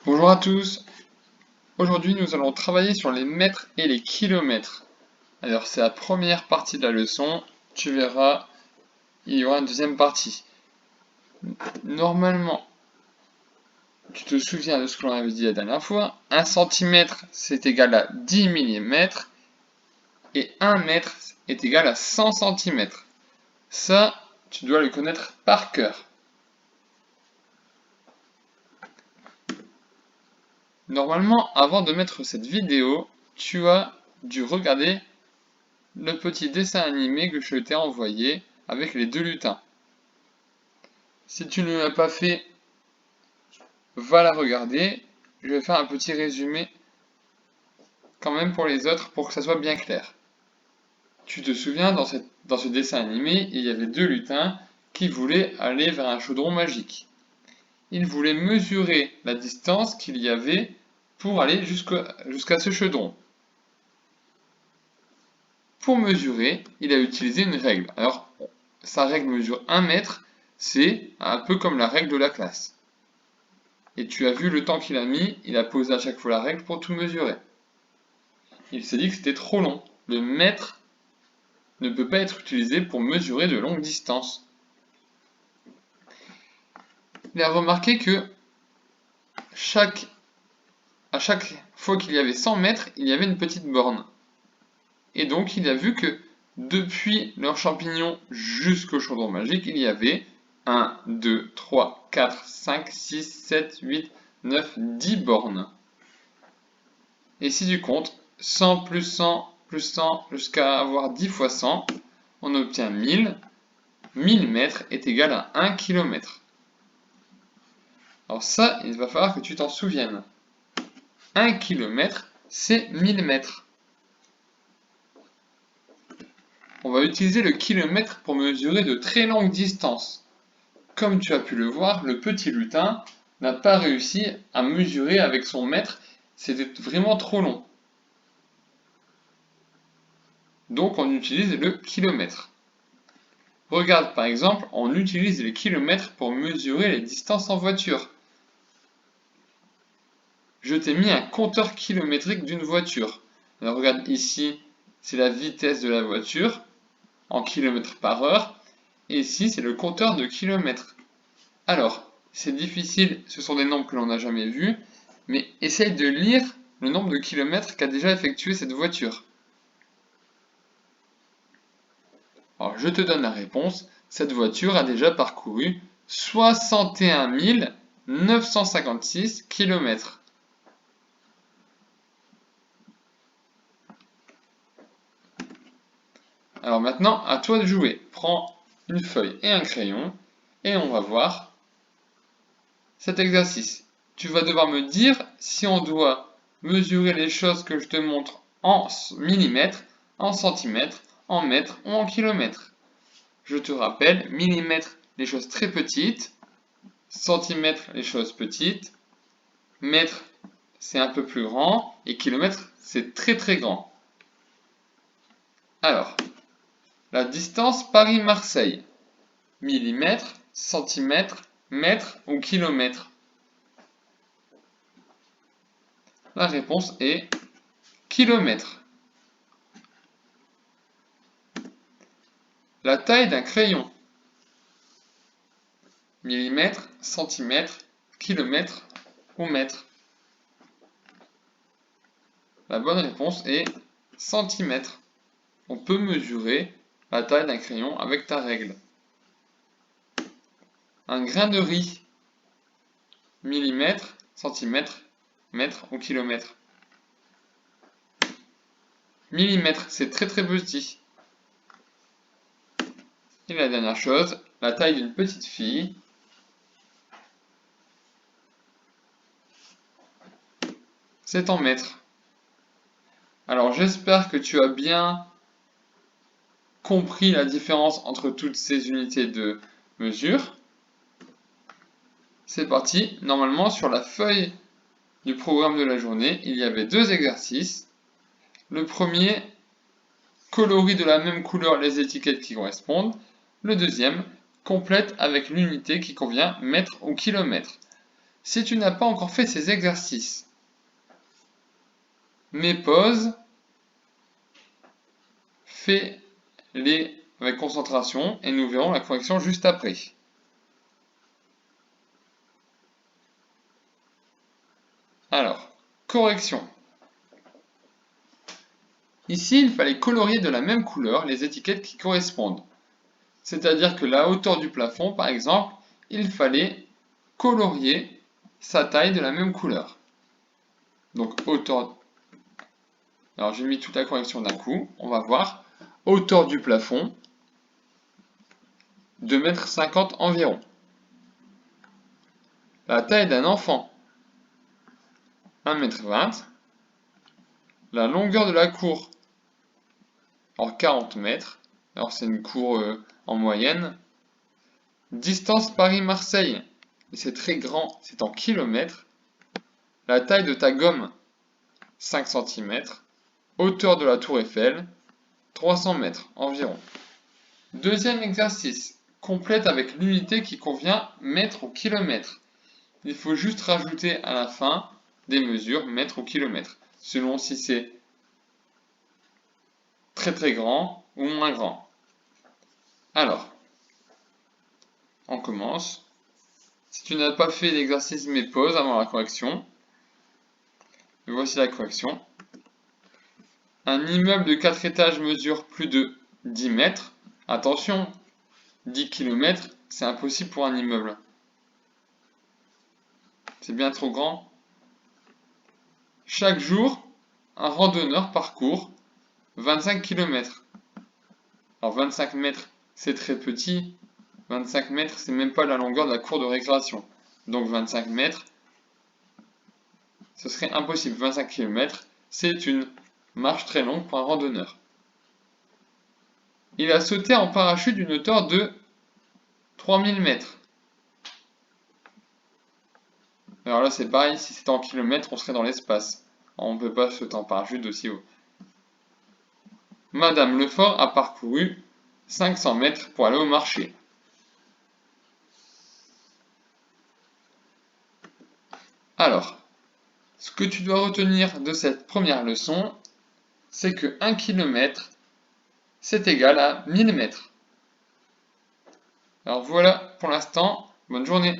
Bonjour à tous, aujourd'hui nous allons travailler sur les mètres et les kilomètres. Alors c'est la première partie de la leçon, tu verras, il y aura une deuxième partie. Normalement, tu te souviens de ce que l'on avait dit la dernière fois, 1 cm c'est égal à 10 mm et 1 mètre est égal à 100 cm. Ça, tu dois le connaître par cœur. Normalement, avant de mettre cette vidéo, tu as dû regarder le petit dessin animé que je t'ai envoyé avec les 2 lutins. Si tu ne l'as pas fait, va la regarder. Je vais faire un petit résumé quand même pour les autres pour que ça soit bien clair. Tu te souviens, dans ce dessin animé, il y avait 2 lutins qui voulaient aller vers un chaudron magique. Ils voulaient mesurer la distance qu'il y avait pour aller jusqu'à ce chaudron. Pour mesurer, il a utilisé une règle. Alors, sa règle mesure 1 mètre, c'est un peu comme la règle de la classe. Et tu as vu le temps qu'il a mis, il a posé à chaque fois la règle pour tout mesurer. Il s'est dit que c'était trop long. Le mètre ne peut pas être utilisé pour mesurer de longues distances. Il a remarqué que à chaque fois qu'il y avait 100 mètres, il y avait une petite borne. Et donc il a vu que depuis leur champignon jusqu'au chaudron magique, il y avait 1, 2, 3, 4, 5, 6, 7, 8, 9, 10 bornes. Et si tu comptes 100 plus 100 plus 100 jusqu'à avoir 10 fois 100, on obtient 1000. 1000 mètres est égal à 1 km. Alors ça, il va falloir que tu t'en souviennes. 1 km, c'est 1000 mètres. On va utiliser le kilomètre pour mesurer de très longues distances. Comme tu as pu le voir, le petit lutin n'a pas réussi à mesurer avec son mètre, c'était vraiment trop long. Donc on utilise le kilomètre. Regarde par exemple, on utilise les kilomètres pour mesurer les distances en voiture. Je t'ai mis un compteur kilométrique d'une voiture. Alors regarde ici, c'est la vitesse de la voiture en kilomètres par heure. Et ici, c'est le compteur de kilomètres. Alors, c'est difficile, ce sont des nombres que l'on n'a jamais vus, mais essaye de lire le nombre de kilomètres qu'a déjà effectué cette voiture. Alors, je te donne la réponse. Cette voiture a déjà parcouru 61 956 km. Alors maintenant, à toi de jouer. Prends une feuille et un crayon et on va voir cet exercice. Tu vas devoir me dire si on doit mesurer les choses que je te montre en millimètres, en centimètres, en mètres ou en kilomètres. Je te rappelle, millimètres, les choses très petites, centimètres, les choses petites, mètres, c'est un peu plus grand, et kilomètres, c'est très très grand. Alors, la distance Paris-Marseille, millimètres, centimètres, mètres ou kilomètres? La réponse est kilomètres. La taille d'un crayon, millimètres, centimètres, kilomètres ou mètres? La bonne réponse est centimètres. On peut mesurer la taille d'un crayon avec ta règle. Un grain de riz, millimètres, centimètres, mètres ou kilomètres? Millimètres, c'est très très petit. Et la dernière chose, la taille d'une petite fille. C'est en mètres. Alors j'espère que tu as bien compris la différence entre toutes ces unités de mesure. C'est parti. Normalement, sur la feuille du programme de la journée, il y avait 2 exercices. Le premier, colorie de la même couleur les étiquettes qui correspondent. Le deuxième, complète avec l'unité qui convient, mètre ou kilomètre. Si tu n'as pas encore fait ces exercices, mets pause, fais-les avec concentration et nous verrons la correction juste après. Alors, correction. Ici, il fallait colorier de la même couleur les étiquettes qui correspondent. C'est-à-dire que la hauteur du plafond, par exemple, il fallait colorier sa taille de la même couleur. Donc, hauteur. Alors, j'ai mis toute la correction d'un coup. On va voir. Hauteur du plafond, 2,50 m environ. La taille d'un enfant, 1,20 m. La longueur de la cour, alors 40 mètres. Alors, c'est une cour en moyenne. Distance Paris-Marseille, c'est très grand, c'est en kilomètres. La taille de ta gomme, 5 cm. Hauteur de la tour Eiffel, 300 mètres environ. Deuxième exercice, complète avec l'unité qui convient mètre au kilomètre. Il faut juste rajouter à la fin des mesures mètre au kilomètre, selon si c'est très très grand ou moins grand. Alors, on commence. Si tu n'as pas fait l'exercice, mets pause avant la correction. Voici la correction. Un immeuble de 4 étages mesure plus de 10 mètres. Attention, 10 km, c'est impossible pour un immeuble. C'est bien trop grand. Chaque jour, un randonneur parcourt 25 km. Alors 25 mètres, c'est très petit. 25 mètres, c'est même pas la longueur de la cour de récréation. Donc 25 mètres, ce serait impossible. 25 km, c'est une marche très longue pour un randonneur. Il a sauté en parachute d'une hauteur de 3000 mètres. Alors là, c'est pareil, si c'était en kilomètres, on serait dans l'espace. On ne peut pas sauter en parachute aussi haut. Madame Lefort a parcouru 500 mètres pour aller au marché. Alors, ce que tu dois retenir de cette première leçon, c'est que 1 km, c'est égal à 1000 mètres. Alors voilà pour l'instant, bonne journée.